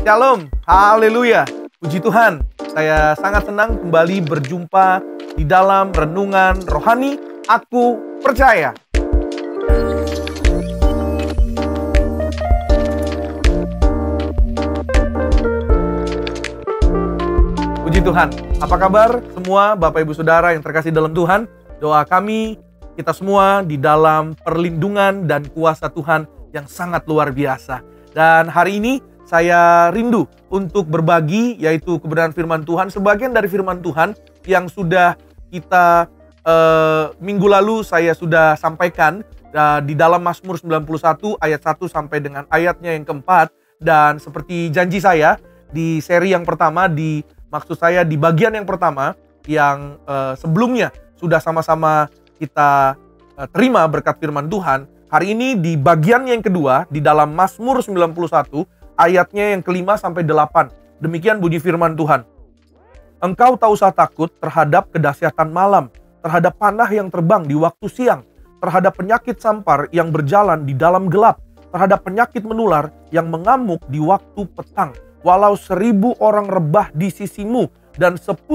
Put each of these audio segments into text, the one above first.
Shalom, haleluya, puji Tuhan. Saya sangat senang kembali berjumpa di dalam renungan rohani. Aku percaya. Puji Tuhan. Apa kabar semua Bapak Ibu Saudara yang terkasih dalam Tuhan? Doa kami, kita semua di dalam perlindungan dan kuasa Tuhan yang sangat luar biasa. Dan hari ini saya rindu untuk berbagi, yaitu kebenaran firman Tuhan, sebagian dari firman Tuhan yang sudah kita minggu lalu saya sudah sampaikan di dalam Mazmur 91 ayat 1 sampai dengan ayatnya yang keempat. Dan seperti janji saya di seri yang pertama, maksud saya di bagian yang pertama yang sebelumnya sudah sama-sama kita terima berkat firman Tuhan. Hari ini di bagian yang kedua di dalam Mazmur 91 ayatnya yang kelima sampai 8. Demikian bunyi firman Tuhan. Engkau tak usah takut terhadap kedahsyatan malam, terhadap panah yang terbang di waktu siang, terhadap penyakit sampar yang berjalan di dalam gelap, terhadap penyakit menular yang mengamuk di waktu petang. Walau 1000 orang rebah di sisimu dan 10.000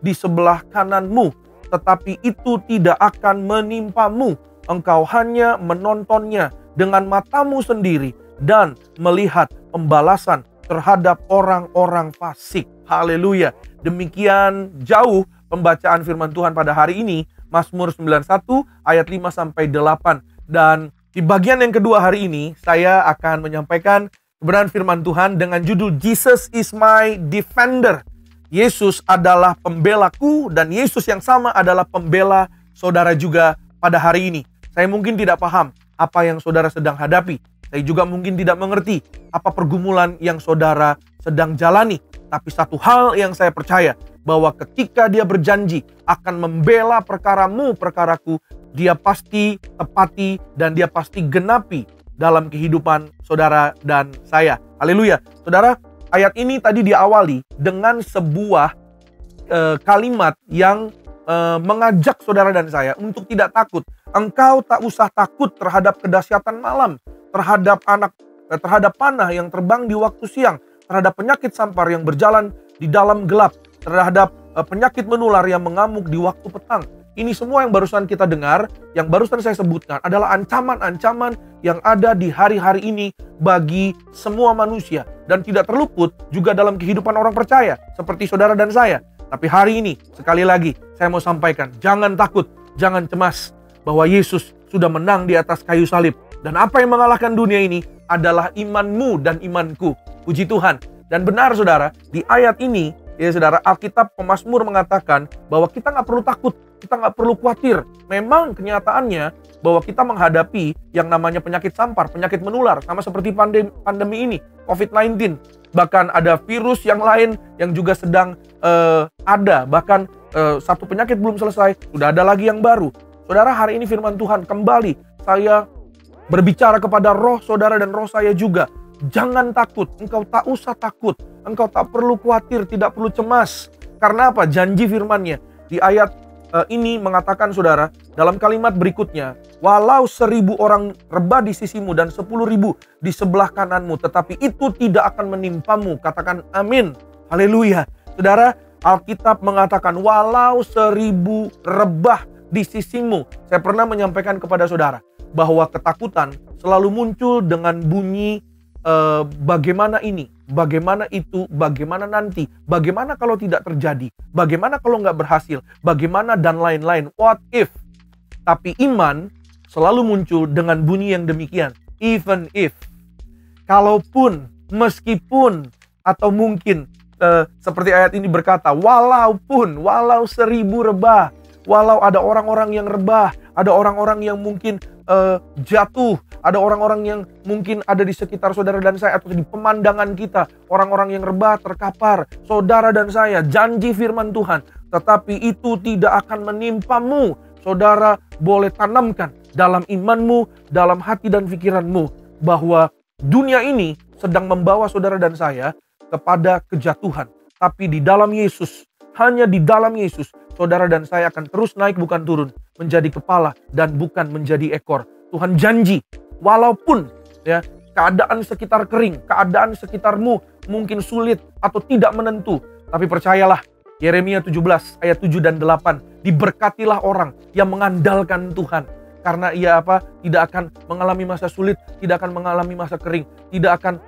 di sebelah kananmu, tetapi itu tidak akan menimpamu. Engkau hanya menontonnya dengan matamu sendiri dan melihat pembalasan terhadap orang-orang fasik. Haleluya. Demikian jauh pembacaan firman Tuhan pada hari ini, Mazmur 91 ayat 5 sampai 8. Dan di bagian yang kedua hari ini saya akan menyampaikan kebenaran firman Tuhan dengan judul Jesus is my defender. Yesus adalah pembelaku, dan Yesus yang sama adalah pembela saudara juga pada hari ini. Saya mungkin tidak paham apa yang saudara sedang hadapi. Saya juga mungkin tidak mengerti apa pergumulan yang saudara sedang jalani. Tapi satu hal yang saya percaya, bahwa ketika Dia berjanji akan membela perkaramu, perkaraku, Dia pasti tepati dan Dia pasti genapi dalam kehidupan saudara dan saya. Haleluya. Saudara, ayat ini tadi diawali dengan sebuah kalimat yang mengajak saudara dan saya untuk tidak takut. Engkau tak usah takut terhadap kedahsyatan malam, terhadap panah yang terbang di waktu siang, terhadap penyakit sampar yang berjalan di dalam gelap, terhadap penyakit menular yang mengamuk di waktu petang. Ini semua yang barusan kita dengar, yang barusan saya sebutkan adalah ancaman-ancaman yang ada di hari-hari ini bagi semua manusia, dan tidak terluput juga dalam kehidupan orang percaya seperti saudara dan saya. Tapi hari ini sekali lagi saya mau sampaikan, jangan takut, jangan cemas, bahwa Yesus sudah menang di atas kayu salib. Dan apa yang mengalahkan dunia ini adalah imanmu dan imanku. Puji Tuhan. Dan benar saudara, di ayat ini, ya saudara, Alkitab pemazmur mengatakan bahwa kita nggak perlu takut, kita nggak perlu khawatir. Memang kenyataannya bahwa kita menghadapi yang namanya penyakit sampar, penyakit menular, sama seperti pandemi ini, COVID-19. Bahkan ada virus yang lain yang juga sedang ada. Bahkan satu penyakit belum selesai, sudah ada lagi yang baru. Saudara, hari ini firman Tuhan kembali saya berbicara kepada roh saudara dan roh saya juga. Jangan takut, engkau tak usah takut, engkau tak perlu khawatir, tidak perlu cemas. Karena apa? Janji firman-Nya di ayat ini mengatakan saudara, dalam kalimat berikutnya, walau 1000 orang rebah di sisimu dan 10.000 di sebelah kananmu, tetapi itu tidak akan menimpamu. Katakan amin. Haleluya. Saudara, Alkitab mengatakan walau 1000 rebah di sisimu. Saya pernah menyampaikan kepada saudara bahwa ketakutan selalu muncul dengan bunyi bagaimana ini, bagaimana itu, bagaimana nanti, bagaimana kalau tidak terjadi, bagaimana kalau nggak berhasil, bagaimana dan lain-lain, what if. Tapi iman selalu muncul dengan bunyi yang demikian, even if. Kalaupun, meskipun, atau mungkin seperti ayat ini berkata, walaupun, walau 1000 rebah, walau ada orang-orang yang rebah, ada orang-orang yang mungkin jatuh, ada orang-orang yang mungkin ada di sekitar saudara dan saya atau di pemandangan kita, orang-orang yang rebah, terkapar, saudara dan saya, janji firman Tuhan, tetapi itu tidak akan menimpamu. Saudara boleh tanamkan dalam imanmu, dalam hati dan pikiranmu, bahwa dunia ini sedang membawa saudara dan saya kepada kejatuhan. Tapi di dalam Yesus, hanya di dalam Yesus, saudara dan saya akan terus naik bukan turun, menjadi kepala dan bukan menjadi ekor. Tuhan janji, walaupun ya keadaan sekitar kering, keadaan sekitarmu mungkin sulit atau tidak menentu. Tapi percayalah, Yeremia 17 ayat 7 dan 8, diberkatilah orang yang mengandalkan Tuhan. Karena ia tidak akan mengalami masa sulit, tidak akan mengalami masa kering, tidak akan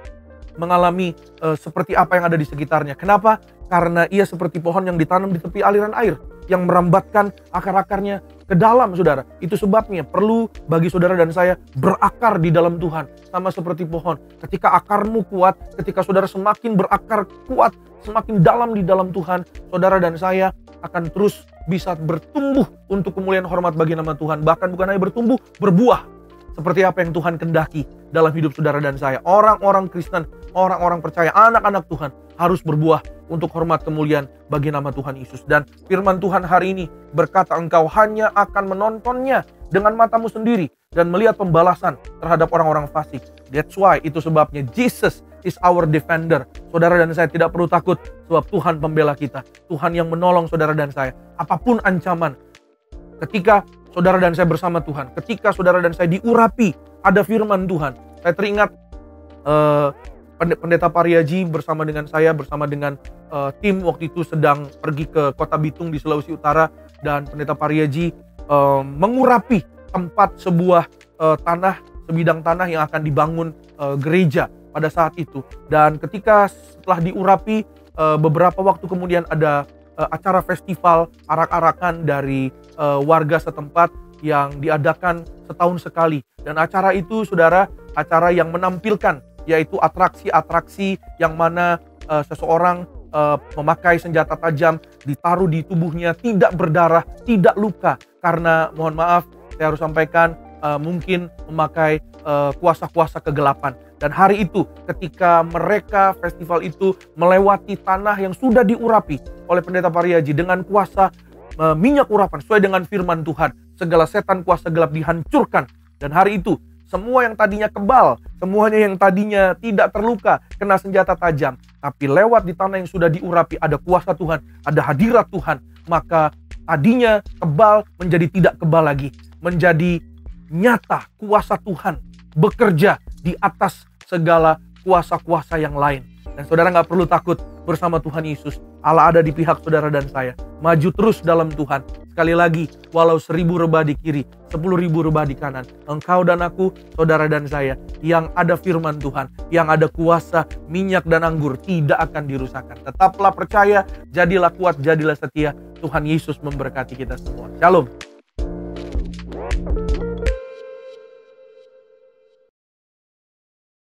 mengalami seperti apa yang ada di sekitarnya. Kenapa? Karena ia seperti pohon yang ditanam di tepi aliran air, yang merambatkan akar-akarnya ke dalam, saudara. Itu sebabnya perlu bagi saudara dan saya berakar di dalam Tuhan. Sama seperti pohon. Ketika akarmu kuat, ketika saudara semakin berakar kuat, semakin dalam di dalam Tuhan, saudara dan saya akan terus bisa bertumbuh untuk kemuliaan hormat bagi nama Tuhan. Bahkan bukan hanya bertumbuh, berbuah. Seperti apa yang Tuhan kendaki dalam hidup saudara dan saya. Orang-orang Kristen, orang-orang percaya, anak-anak Tuhan harus berbuah untuk hormat kemuliaan bagi nama Tuhan Yesus. Dan firman Tuhan hari ini berkata, engkau hanya akan menontonnya dengan matamu sendiri dan melihat pembalasan terhadap orang-orang fasik. That's why, itu sebabnya Jesus is our defender. Saudara dan saya tidak perlu takut sebab Tuhan pembela kita. Tuhan yang menolong saudara dan saya. Apapun ancaman, ketika saudara dan saya bersama Tuhan, ketika saudara dan saya diurapi, ada firman Tuhan. Saya teringat Pendeta Pariaji bersama dengan saya, bersama dengan tim waktu itu sedang pergi ke Kota Bitung di Sulawesi Utara. Dan Pendeta Pariaji mengurapi tempat sebuah sebidang tanah yang akan dibangun gereja pada saat itu. Dan ketika setelah diurapi, beberapa waktu kemudian ada acara festival arak-arakan dari warga setempat yang diadakan setahun sekali. Dan acara itu, saudara, acara yang menampilkan yaitu atraksi-atraksi yang mana seseorang memakai senjata tajam, ditaruh di tubuhnya, tidak berdarah, tidak luka. Karena mohon maaf, saya harus sampaikan, mungkin memakai kuasa-kuasa kegelapan. Dan hari itu ketika mereka festival itu melewati tanah yang sudah diurapi oleh Pendeta Pariaji dengan kuasa minyak urapan sesuai dengan firman Tuhan, segala setan kuasa gelap dihancurkan. Dan hari itu semua yang tadinya kebal, semuanya yang tadinya tidak terluka kena senjata tajam, tapi lewat di tanah yang sudah diurapi ada kuasa Tuhan, ada hadirat Tuhan, maka tadinya kebal menjadi tidak kebal lagi, menjadi nyata kuasa Tuhan bekerja di atas segala kuasa-kuasa yang lain. Dan saudara nggak perlu takut, bersama Tuhan Yesus, Allah ada di pihak saudara dan saya. Maju terus dalam Tuhan. Sekali lagi, walau 1000 rebah di kiri, 10.000 rebah di kanan, engkau dan aku, saudara dan saya, yang ada firman Tuhan, yang ada kuasa, minyak dan anggur, tidak akan dirusakkan. Tetaplah percaya, jadilah kuat, jadilah setia. Tuhan Yesus memberkati kita semua. Shalom.